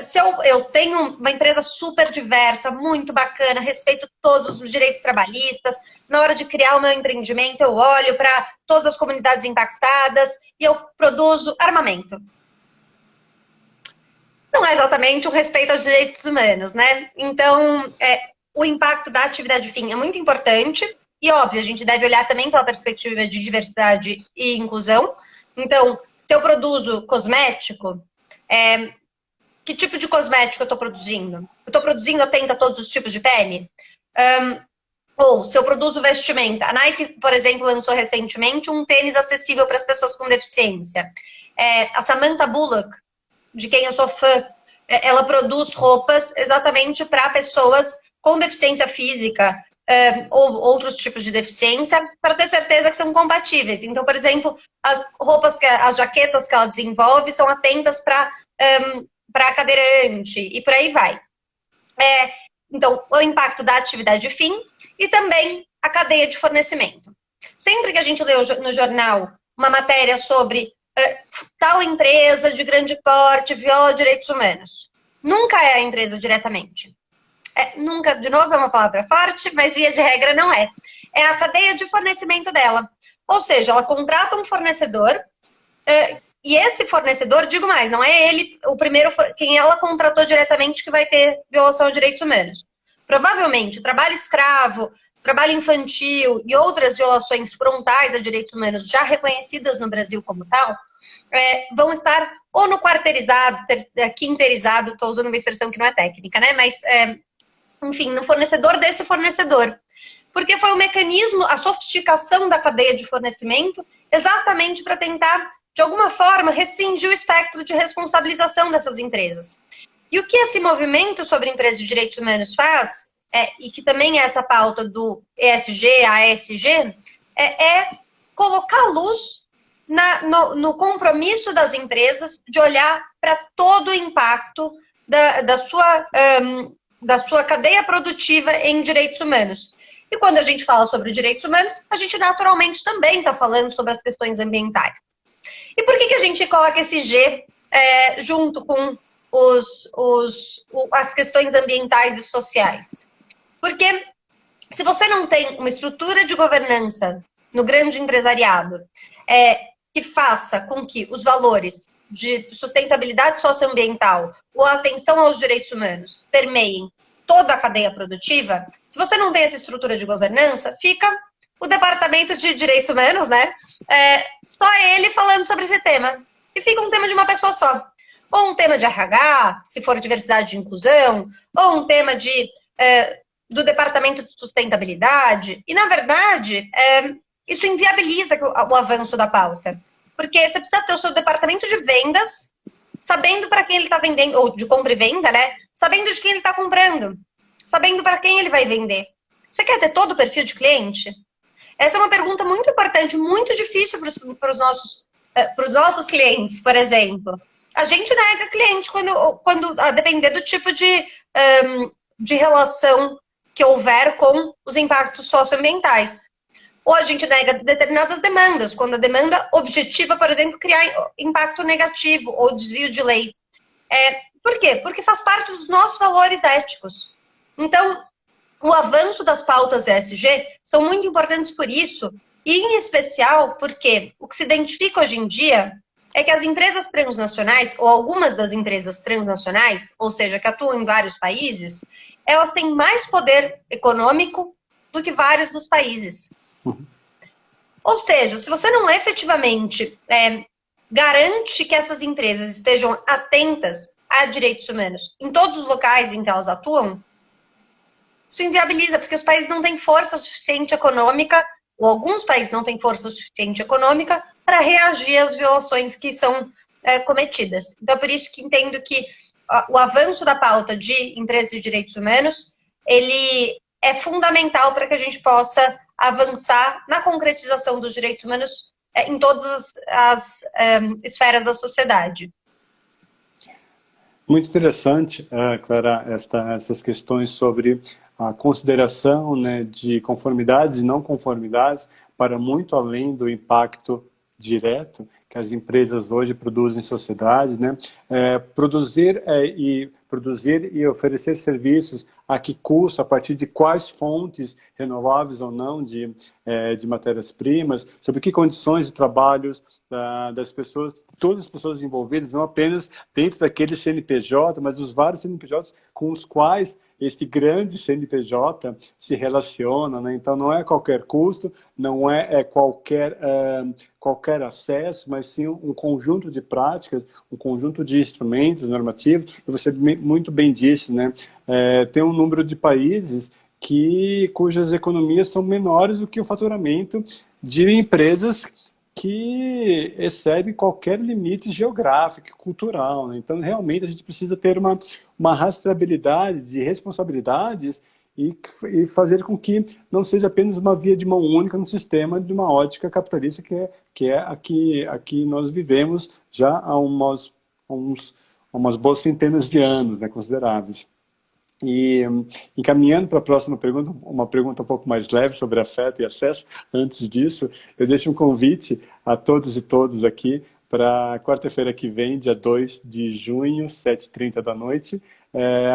se eu tenho uma empresa super diversa, muito bacana, respeito todos os direitos trabalhistas, na hora de criar o meu empreendimento, eu olho para todas as comunidades impactadas e eu produzo armamento. Não é exatamente um respeito aos direitos humanos, né? Então, o impacto da atividade fim é muito importante e, óbvio, a gente deve olhar também pela perspectiva de diversidade e inclusão. Então, se eu produzo cosmético, que tipo de cosmético eu estou produzindo? Eu estou produzindo atento a todos os tipos de pele? Ou se eu produzo vestimenta, a Nike, por exemplo, lançou recentemente um tênis acessível para as pessoas com deficiência. A Samantha Bullock, de quem eu sou fã, ela produz roupas exatamente para pessoas com deficiência física ou outros tipos de deficiência, para ter certeza que são compatíveis. Então, por exemplo, as jaquetas que ela desenvolve são atentas para cadeirante e por aí vai. Então, o impacto da atividade fim e também a cadeia de fornecimento. Sempre que a gente lê no jornal uma matéria sobre tal empresa de grande porte viola direitos humanos, nunca é a empresa diretamente. Nunca, de novo, é uma palavra forte, mas via de regra não é. É a cadeia de fornecimento dela. Ou seja, ela contrata um fornecedor e esse fornecedor, digo mais, não é ele o primeiro, quem ela contratou diretamente que vai ter violação de direitos humanos. Provavelmente, o trabalho escravo, trabalho infantil e outras violações frontais a direitos humanos já reconhecidas no Brasil como tal, vão estar ou no quarteirizado, quinteirizado, estou usando uma expressão que não é técnica, né? Mas, enfim, no fornecedor desse fornecedor. Porque foi o mecanismo, a sofisticação da cadeia de fornecimento, exatamente para tentar, de alguma forma, restringir o espectro de responsabilização dessas empresas. E o que esse movimento sobre empresas de direitos humanos faz, e que também é essa pauta do ESG, ASG, é colocar luz no compromisso das empresas de olhar para todo o impacto da sua cadeia produtiva em direitos humanos. E quando a gente fala sobre direitos humanos, a gente naturalmente também está falando sobre as questões ambientais. E por que a gente coloca esse G junto com as questões ambientais e sociais? Porque se você não tem uma estrutura de governança no grande empresariado que faça com que os valores de sustentabilidade socioambiental ou atenção aos direitos humanos permeiem toda a cadeia produtiva, se você não tem essa estrutura de governança, fica o Departamento de Direitos Humanos, né? Só ele falando sobre esse tema. E fica um tema de uma pessoa só. Ou um tema de RH, se for diversidade e inclusão, ou um tema do Departamento de Sustentabilidade. E, na verdade, isso inviabiliza o avanço da pauta. Porque você precisa ter o seu departamento de vendas, sabendo para quem ele está vendendo, ou de compra e venda, né? Sabendo de quem ele está comprando, sabendo para quem ele vai vender. Você quer ter todo o perfil de cliente? Essa é uma pergunta muito importante, muito difícil para os nossos clientes, por exemplo. A gente nega cliente quando a depender do tipo de relação que houver com os impactos socioambientais. Ou a gente nega determinadas demandas, quando a demanda objetiva, por exemplo, criar impacto negativo ou desvio de lei. Por quê? Porque faz parte dos nossos valores éticos. Então, o avanço das pautas ESG são muito importantes por isso, E, em especial, porque o que se identifica hoje em dia é que as empresas transnacionais, ou algumas das empresas transnacionais, ou seja, que atuam em vários países, elas têm mais poder econômico do que vários dos países. Ou seja, se você não efetivamente garante que essas empresas estejam atentas a direitos humanos em todos os locais em que elas atuam, isso inviabiliza, porque os países não têm força suficiente econômica, ou alguns países não têm força suficiente econômica para reagir às violações que são cometidas. Então, por isso que entendo que o avanço da pauta de empresas e direitos humanos, ele é fundamental para que a gente possa avançar na concretização dos direitos humanos em todas as esferas da sociedade. Muito interessante, Clara, essas questões sobre a consideração, né, de conformidades e não conformidades para muito além do impacto direto que as empresas hoje produzem em sociedade, né? Produzir e oferecer serviços a que custo, a partir de quais fontes renováveis ou não de matérias-primas, sobre que condições de trabalho das pessoas, todas as pessoas envolvidas, não apenas dentro daquele CNPJ, mas dos vários CNPJs com os quais este grande CNPJ se relaciona, né? Então não é qualquer custo, não é qualquer acesso, mas sim um conjunto de práticas, um conjunto de instrumentos normativos, e você muito bem disse, né? Tem um número de países cujas economias são menores do que o faturamento de empresas que excedem qualquer limite geográfico e cultural, né? Então, realmente, a gente precisa ter uma rastreabilidade de responsabilidades e fazer com que não seja apenas uma via de mão única no sistema de uma ótica capitalista que é aqui nós vivemos já há umas boas centenas de anos, né, consideráveis. E encaminhando para a próxima pergunta, uma pergunta um pouco mais leve sobre afeto e acesso. Antes disso, eu deixo um convite a todos e todas aqui para quarta-feira que vem, dia 2 de junho, 7h30 da noite,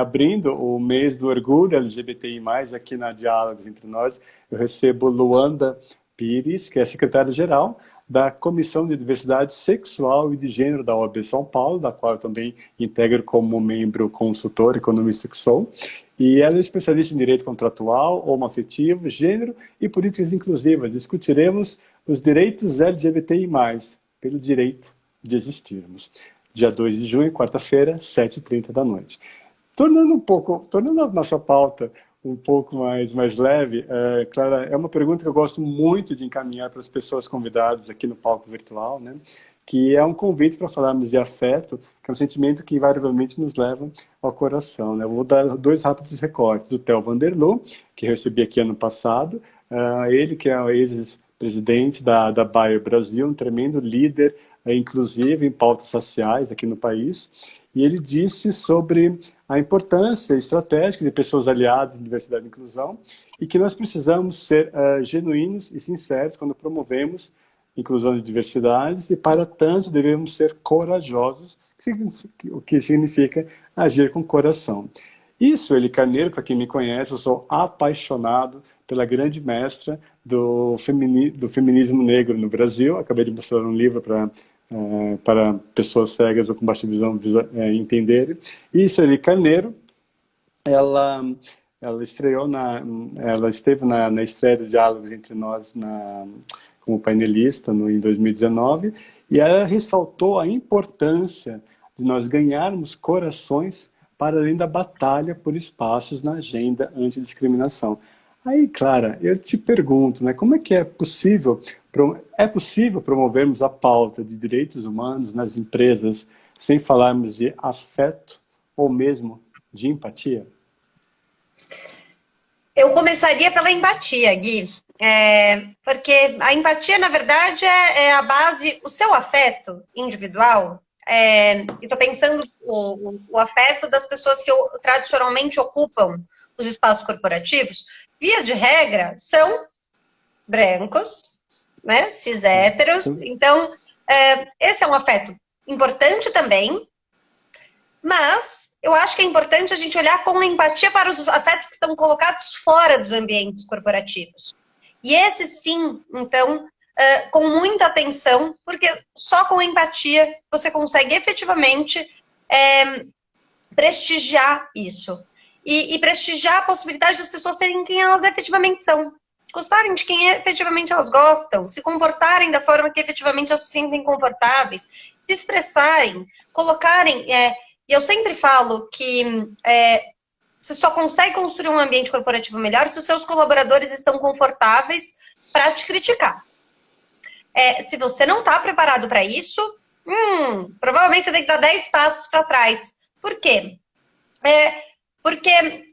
abrindo o mês do orgulho LGBTI+, aqui na Diálogos Entre Nós. Eu recebo Luanda Pires, que é secretária-geral da Comissão de Diversidade Sexual e de Gênero da OAB São Paulo, da qual eu também integro como membro consultor, economista que sou. E ela é especialista em direito contratual, homoafetivo, gênero e políticas inclusivas. Discutiremos os direitos LGBTI+, pelo direito de existirmos. Dia 2 de junho, quarta-feira, 7h30 da noite. Tornando a nossa pauta um pouco mais leve, Clara, é uma pergunta que eu gosto muito de encaminhar para as pessoas convidadas aqui no palco virtual, né? Que é um convite para falarmos de afeto, que é um sentimento que invariavelmente nos leva ao coração, né? Eu vou dar 2 rápidos recortes. O Theo Vanderloo, que eu recebi aqui ano passado, ele que é o ex-presidente da Bayer Brasil, um tremendo líder inclusivo em pautas raciais aqui no país, e ele disse sobre a importância estratégica de pessoas aliadas em diversidade e inclusão, e que nós precisamos ser genuínos e sinceros quando promovemos inclusão de diversidades, e para tanto devemos ser corajosos, o que significa agir com coração. Isso, Eli Carneiro, para quem me conhece, eu sou apaixonado pela grande mestra do feminismo negro no Brasil. Acabei de mostrar um livro para pessoas cegas ou com baixa visão entenderem. E Sueli Carneiro, ela esteve na estreia do Diálogos Entre Nós como painelista em 2019, e ela ressaltou a importância de nós ganharmos corações para além da batalha por espaços na agenda antidiscriminação. Aí, Clara, eu te pergunto, né, como é que é possível promovermos a pauta de direitos humanos nas empresas sem falarmos de afeto ou mesmo de empatia? Eu começaria pela empatia, Gui, porque a empatia, na verdade, é a base, o seu afeto individual. Estou pensando o afeto das pessoas que tradicionalmente ocupam os espaços corporativos, via de regra, são brancos, né, cis héteros. Então, esse é um afeto importante também, mas eu acho que é importante a gente olhar com empatia para os afetos que estão colocados fora dos ambientes corporativos. E esse sim, então, com muita atenção, porque só com empatia você consegue efetivamente prestigiar isso. E prestigiar a possibilidade das pessoas serem quem elas efetivamente são. Gostarem de quem efetivamente elas gostam, se comportarem da forma que efetivamente elas se sentem confortáveis, se expressarem, colocarem... e eu sempre falo que você só consegue construir um ambiente corporativo melhor se os seus colaboradores estão confortáveis para te criticar. Se você não está preparado para isso, provavelmente você tem que dar 10 passos para trás. Por quê? Porque...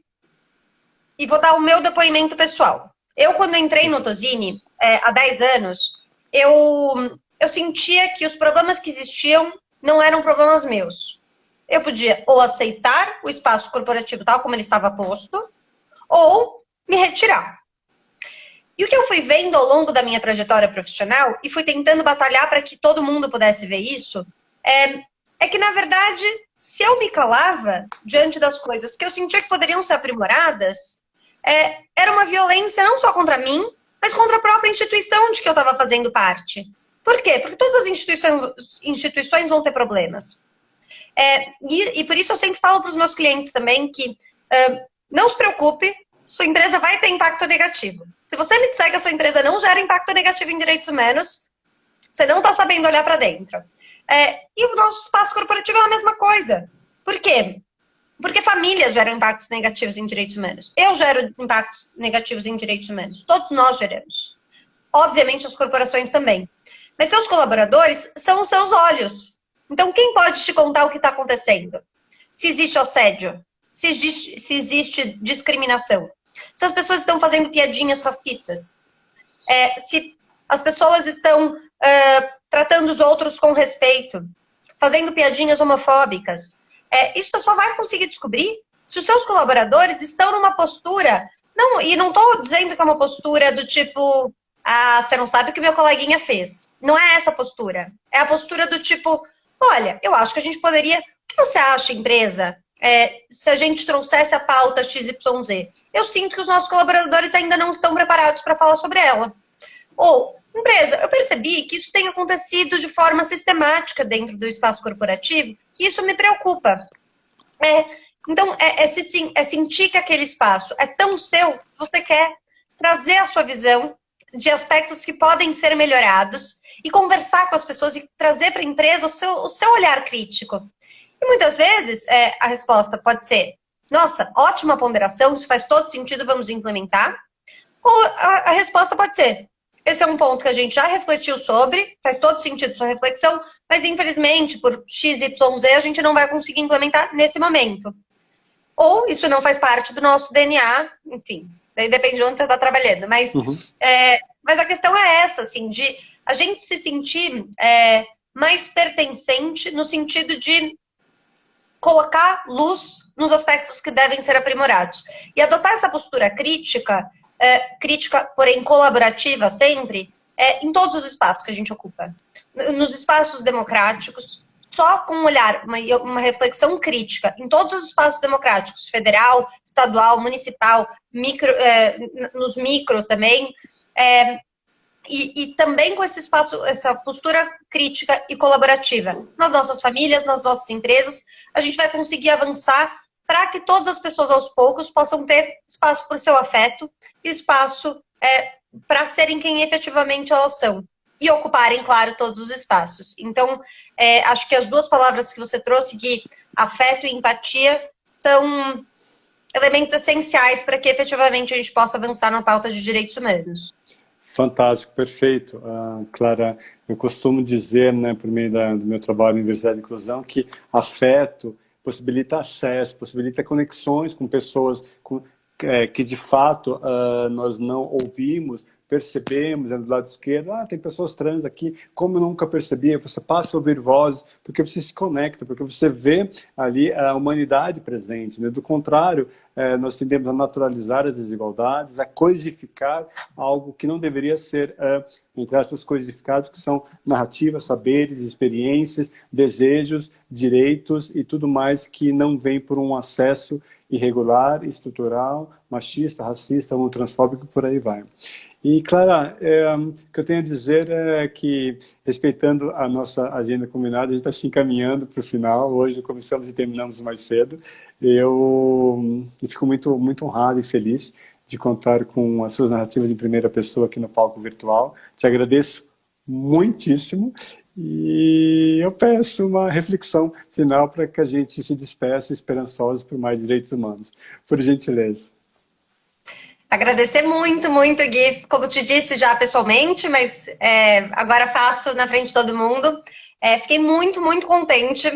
E vou dar o meu depoimento pessoal. Eu, quando entrei no Tozini, há 10 anos, eu sentia que os problemas que existiam não eram problemas meus. Eu podia ou aceitar o espaço corporativo tal como ele estava posto, ou me retirar. E o que eu fui vendo ao longo da minha trajetória profissional, e fui tentando batalhar para que todo mundo pudesse ver isso, é que, na verdade, se eu me calava diante das coisas que eu sentia que poderiam ser aprimoradas, era uma violência não só contra mim, mas contra a própria instituição de que eu estava fazendo parte. Por quê? Porque todas as instituições vão ter problemas. E por isso eu sempre falo para os meus clientes também que não se preocupe, sua empresa vai ter impacto negativo. Se você me disser que a sua empresa não gera impacto negativo em direitos humanos, você não está sabendo olhar para dentro. E o nosso espaço corporativo é a mesma coisa. Por quê? Porque famílias geram impactos negativos em direitos humanos. Eu gero impactos negativos em direitos humanos. Todos nós geramos. Obviamente as corporações também. Mas seus colaboradores são os seus olhos. Então quem pode te contar o que está acontecendo? Se existe assédio, se existe discriminação, se as pessoas estão fazendo piadinhas racistas, se as pessoas estão tratando os outros com respeito, fazendo piadinhas homofóbicas. Isso você só vai conseguir descobrir se os seus colaboradores estão numa postura... E não estou dizendo que é uma postura do tipo... você não sabe o que meu coleguinha fez. Não é essa postura. É a postura do tipo... Olha, eu acho que a gente poderia... O que você acha, empresa? Se a gente trouxesse a pauta XYZ? Eu sinto que os nossos colaboradores ainda não estão preparados para falar sobre ela. Ou, empresa, eu percebi que isso tem acontecido de forma sistemática dentro do espaço corporativo e isso me preocupa. Então, sentir que aquele espaço é tão seu que você quer trazer a sua visão de aspectos que podem ser melhorados e conversar com as pessoas e trazer para a empresa o seu olhar crítico. E muitas vezes a resposta pode ser: nossa, ótima ponderação, isso faz todo sentido, vamos implementar. Ou a resposta pode ser: esse é um ponto que a gente já refletiu sobre, faz todo sentido sua reflexão, mas infelizmente por XYZ a gente não vai conseguir implementar nesse momento. Ou isso não faz parte do nosso DNA, enfim, daí depende de onde você está trabalhando. Mas, mas a questão é essa, assim, de a gente se sentir mais pertencente no sentido de colocar luz nos aspectos que devem ser aprimorados. E adotar essa postura crítica, porém colaborativa sempre, em todos os espaços que a gente ocupa. Nos espaços democráticos, só com um olhar, uma reflexão crítica, em todos os espaços democráticos, federal, estadual, municipal, nos micro também, e também com esse espaço, essa postura crítica e colaborativa. Nas nossas famílias, nas nossas empresas, a gente vai conseguir avançar para que todas as pessoas, aos poucos, possam ter espaço para o seu afeto, espaço para serem quem efetivamente elas são. E ocuparem, claro, todos os espaços. Então, acho que as duas palavras que você trouxe, Gui, afeto e empatia, são elementos essenciais para que efetivamente a gente possa avançar na pauta de direitos humanos. Fantástico, perfeito. Clara, eu costumo dizer, né, por meio do meu trabalho na Universidade de Inclusão, que afeto possibilita acesso, possibilita conexões com pessoas que de fato nós não ouvimos, percebemos, do lado esquerdo, tem pessoas trans aqui, como eu nunca percebia, você passa a ouvir vozes, porque você se conecta, porque você vê ali a humanidade presente, né? Do contrário, nós tendemos a naturalizar as desigualdades, a coisificar algo que não deveria ser, entre aspas, coisificado, que são narrativas, saberes, experiências, desejos, direitos e tudo mais que não vem por um acesso irregular, estrutural, machista, racista, transfóbico, por aí vai. E, Clara, o que eu tenho a dizer é que, respeitando a nossa agenda combinada, a gente está se encaminhando para o final. Hoje começamos e terminamos mais cedo. Eu fico muito honrado e feliz de contar com as suas narrativas em primeira pessoa aqui no palco virtual. Te agradeço muitíssimo e eu peço uma reflexão final para que a gente se despeça esperançosos por mais direitos humanos. Por gentileza. Agradecer muito, muito, Gui. Como te disse já pessoalmente, mas agora faço na frente de todo mundo. Fiquei muito contente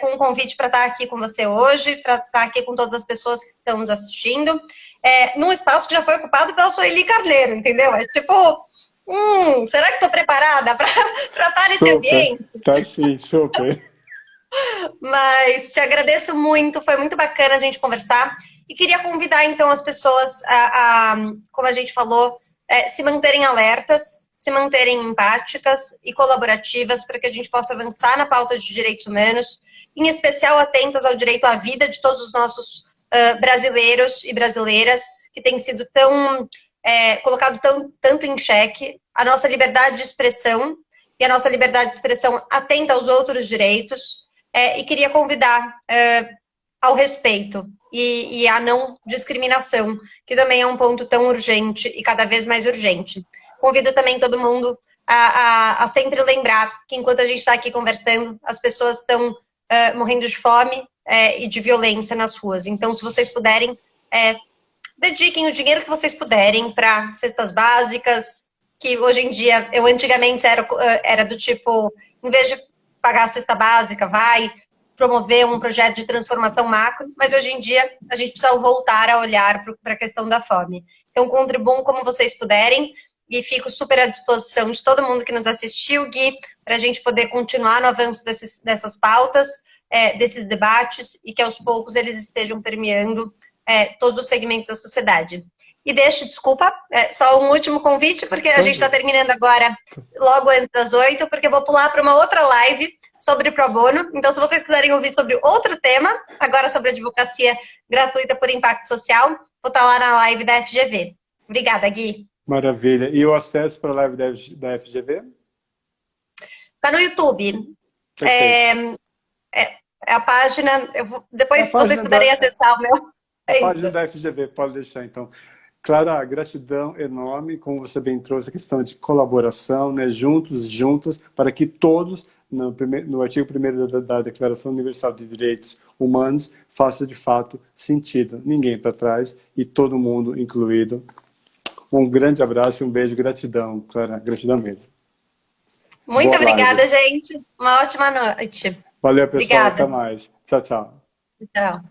com o convite para estar aqui com você hoje, para estar aqui com todas as pessoas que estão nos assistindo, num espaço que já foi ocupado pela Sueli Carneiro, entendeu? É tipo, será que estou preparada para estar nesse ambiente? Tá sim, super. Mas te agradeço muito, foi muito bacana a gente conversar. E queria convidar, então, as pessoas como a gente falou, se manterem alertas, se manterem empáticas e colaborativas para que a gente possa avançar na pauta de direitos humanos, em especial atentas ao direito à vida de todos os nossos brasileiros e brasileiras, que tem sido tão colocado tanto em xeque, a nossa liberdade de expressão, e a nossa liberdade de expressão atenta aos outros direitos, e queria convidar ao respeito e à não discriminação, que também é um ponto tão urgente e cada vez mais urgente. Convido também todo mundo a sempre lembrar que enquanto a gente está aqui conversando, as pessoas estão morrendo de fome e de violência nas ruas. Então, se vocês puderem, dediquem o dinheiro que vocês puderem para cestas básicas, que hoje em dia, eu antigamente era do tipo, em vez de pagar a cesta básica, vai promover um projeto de transformação macro, mas hoje em dia a gente precisa voltar a olhar para a questão da fome. Então, contribuam como vocês puderem e fico super à disposição de todo mundo que nos assistiu, Gui, para a gente poder continuar no avanço dessas pautas, desses debates e que aos poucos eles estejam permeando todos os segmentos da sociedade. E desculpa, só um último convite, porque a gente está terminando agora, logo antes das 8, porque eu vou pular para uma outra live sobre pro bono. Então, se vocês quiserem ouvir sobre outro tema, agora sobre advocacia gratuita por impacto social, vou estar lá na live da FGV. Obrigada, Gui. Maravilha. E o acesso para a live da FGV? Está no YouTube. A página, depois, se vocês puderem acessar o meu... A página da FGV, pode deixar, então. Clara, gratidão enorme, como você bem trouxe, a questão de colaboração, né, juntos, para que todos, no artigo 1º da Declaração Universal de Direitos Humanos, faça de fato sentido. Ninguém para trás e todo mundo incluído. Um grande abraço e um beijo, gratidão, Clara, gratidão mesmo. Muito obrigada, gente. Uma ótima noite. Valeu, pessoal, Obrigada. até mais. Tchau, tchau. Tchau.